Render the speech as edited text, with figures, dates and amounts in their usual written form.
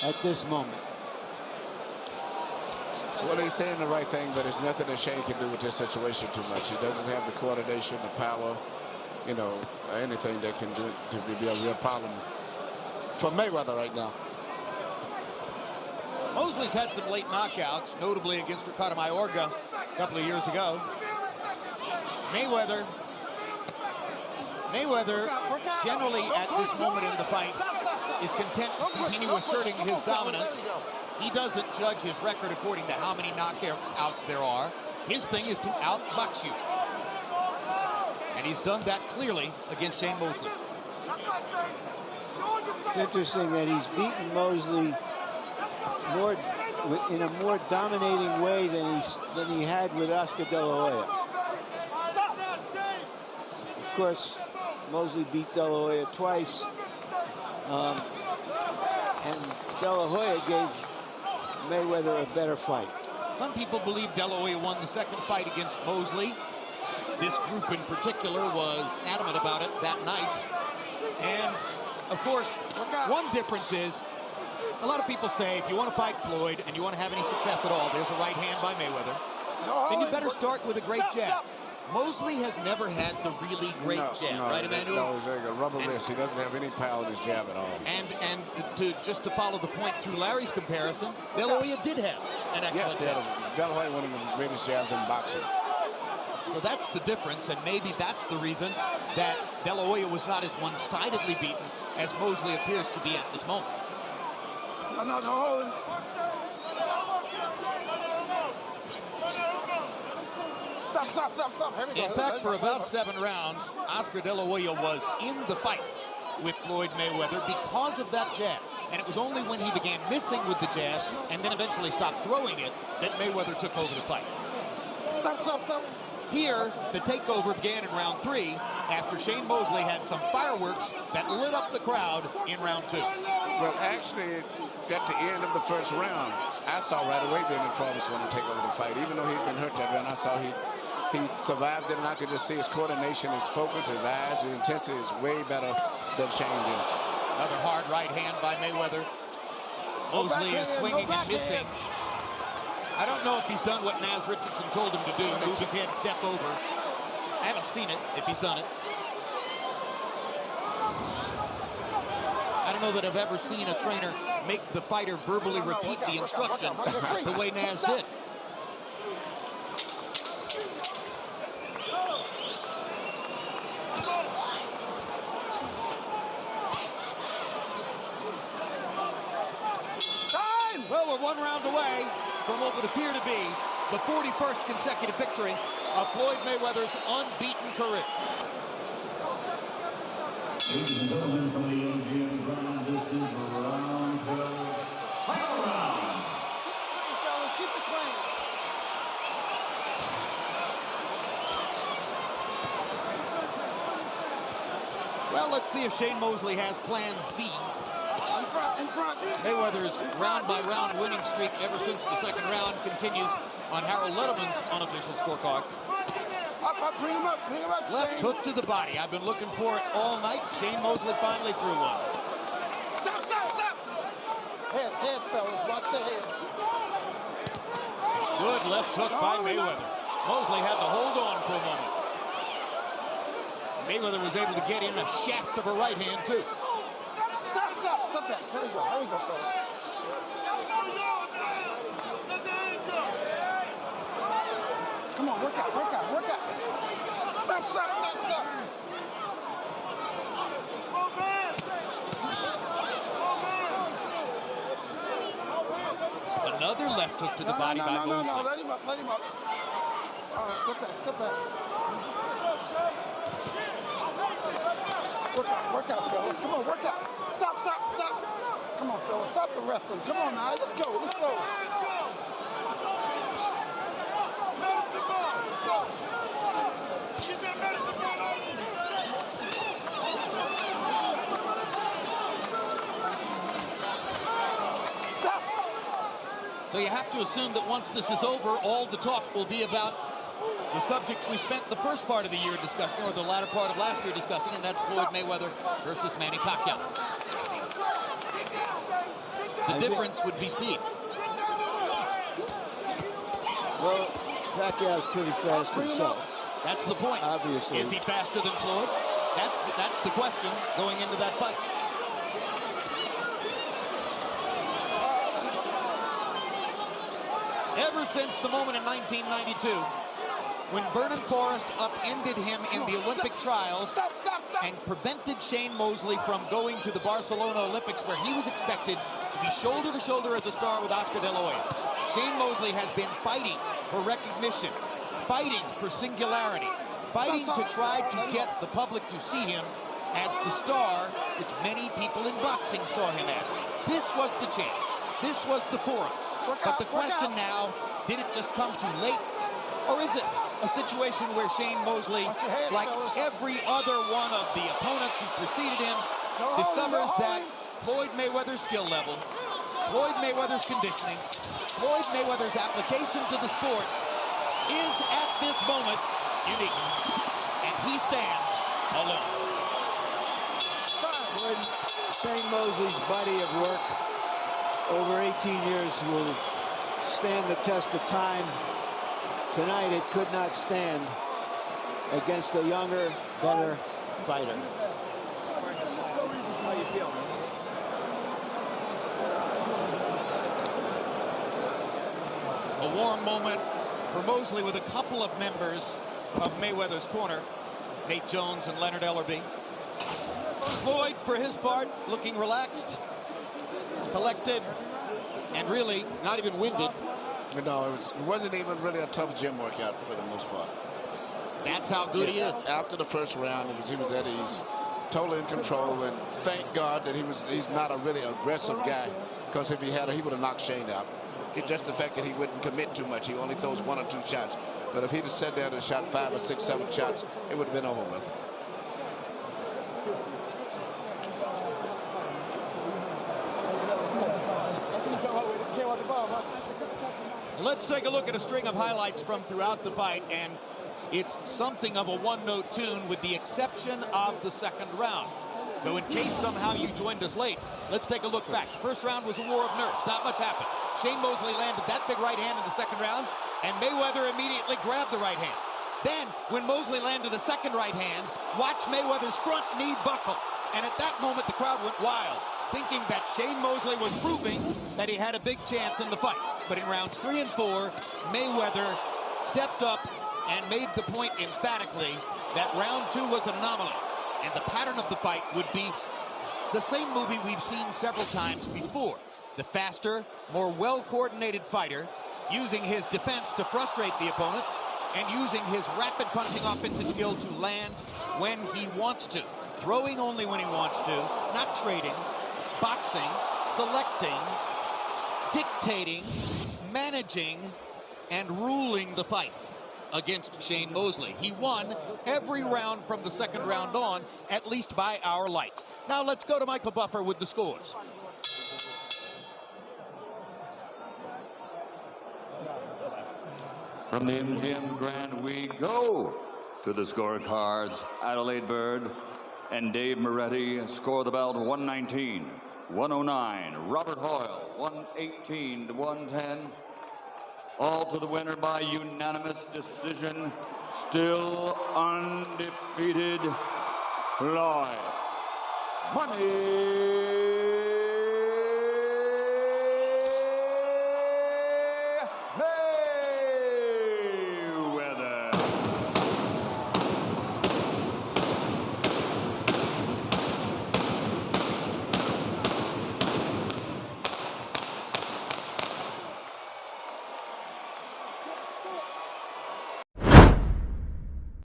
at this moment. Well, he's saying the right thing, but there's nothing that Shane can do with this situation too much. He doesn't have the coordination, the power, you know, anything that can do to be a real problem for Mayweather right now. Mosley's had some late knockouts, notably against Ricardo Mayorga a couple of years ago. Mayweather generally at this moment in the fight is content to continue asserting his dominance. He doesn't judge his record according to how many knockouts there are. His thing is to outbox you. And he's done that clearly against Shane Mosley. It's interesting that he's beaten Mosley in a more dominating way than he had with Oscar De La Hoya. Of course, Mosley beat De La Hoya twice, and De La Hoya gave Mayweather a better fight. Some people believe De La Hoya won the second fight against Mosley. This group in particular was adamant about it that night. And, of course, one difference is, a lot of people say if you want to fight Floyd and you want to have any success at all, there's a right hand by Mayweather, then you better start with a great jab. Mosley has never had the really great jab, right, Emmanuel? No, he's like a rubber wrist. He doesn't have any power in his jab at all. And just to follow the point through Larry's comparison, De La Hoya did have an excellent jab. De La Hoya one of the greatest jabs in boxing. So that's the difference, and maybe that's the reason that De La Hoya was not as one-sidedly beaten as Mosley appears to be at this moment. Stop. In fact, for about 7 rounds, Oscar De La Hoya was in the fight with Floyd Mayweather because of that jab. And it was only when he began missing with the jab and then eventually stopped throwing it that Mayweather took over the fight. Stop. Here, the takeover began in round 3 after Shane Mosley had some fireworks that lit up the crowd in round 2. Well, actually, at the end of the first round, I saw right away Daniel Crawford was going to take over the fight. Even though he'd been hurt that round, I saw he survived it, and I could just see his coordination, his focus, his eyes, his intensity is way better than Shane's. Another hard right hand by Mayweather. Mosley is swinging and missing. I don't know if he's done what Naz Richardson told him to do, move his head, step over. I haven't seen it, if he's done it. I don't know that I've ever seen a trainer make the fighter verbally repeat the instruction the way Naz did. Well, we're 1 round away from what would appear to be the 41st consecutive victory of Floyd Mayweather's unbeaten career. Ladies and gentlemen, from the MGM ground, this is round 12. Final round. Hey, fellas, keep it clean. Well, let's see if Shane Mosley has plan Z. In front. Mayweather's round-by-round winning streak ever since the second round continues on Harold Letterman's unofficial scorecard. Bring him up, Left Shane. hook to the body. I've been looking for it all night. Shane Mosley finally threw one. Stop. Heads, fellas, watch the heads. Good left hook by Mayweather. Mosley had to hold on for a moment. Mayweather was able to get in a shaft of a right hand, too. Stop back. Here we go, fellas. Come on, work out. Stop. Another left hook to the body by Mosley. No, let him up. All right, step back. Work out, fellas. Come on, work out. Stop. Come on, fellas, stop the wrestling. Come on now, let's go. Stop. So you have to assume that once this is over, all the talk will be about the subject we spent the first part of the year discussing, or the latter part of last year discussing, and that's Floyd Mayweather versus Manny Pacquiao. The difference would be speed. Well, Pacquiao's pretty fast himself. That's the point. Obviously. Is he faster than Floyd? That's the question going into that fight. Ever since the moment in 1992 when Vernon Forrest upended him in the Olympic trials and prevented Shane Mosley from going to the Barcelona Olympics, where he was expected to be shoulder to shoulder as a star with Oscar De La Hoya, Shane Mosley has been fighting for recognition, fighting for singularity, fighting to try to get the public to see him as the star which many people in boxing saw him as. This was the chance. This was the forum. But the question now, did it just come too late? Or is it a situation where Shane Mosley, like every other one of the opponents who preceded him, discovers that Floyd Mayweather's skill level, Floyd Mayweather's conditioning, Floyd Mayweather's application to the sport is at this moment unique. And he stands alone. Shane Mosley's body of work over 18 years will stand the test of time. Tonight, it could not stand against a younger, better fighter. How you feel, man? A warm moment for Mosley with a couple of members of Mayweather's corner, Nate Jones and Leonard Ellerby. Floyd, for his part, looking relaxed, collected, and really not even winded. No, it wasn't even really a tough gym workout for the most part. That's how good he is. After the first round, he was at ease, totally in control, and thank God that he's not a really aggressive guy, because if he had, he would have knocked Shane out. It's just the fact that he wouldn't commit too much. He only throws 1 or 2 shots. But if he'd have sat there and shot 5 or 6, 7 shots, it would have been over with. Let's take a look at a string of highlights from throughout the fight, and it's something of a one-note tune with the exception of the second round. So in case somehow you joined us late, let's take a look back. First round was a war of nerves. Not much happened. Shane Mosley landed that big right hand in the second round, and Mayweather immediately grabbed the right hand. Then, when Mosley landed a second right hand, watch Mayweather's front knee buckle. And at that moment, the crowd went wild, thinking that Shane Mosley was proving that he had a big chance in the fight. But in rounds 3 and 4, Mayweather stepped up and made the point emphatically that round 2 was an anomaly. And the pattern of the fight would be the same movie we've seen several times before. The faster, more well-coordinated fighter using his defense to frustrate the opponent and using his rapid punching offensive skill to land when he wants to. Throwing only when he wants to, not trading, boxing, selecting, dictating, managing, and ruling the fight against Shane Mosley. He won every round from the second round on, at least by our lights. Now let's go to Michael Buffer with the scores. From the MGM Grand, we go to the scorecards. Adelaide Bird and Dave Moretti score the bout 119, 109. Robert Hoyle, 118 to 110. All to the winner by unanimous decision. Still undefeated, Floyd Money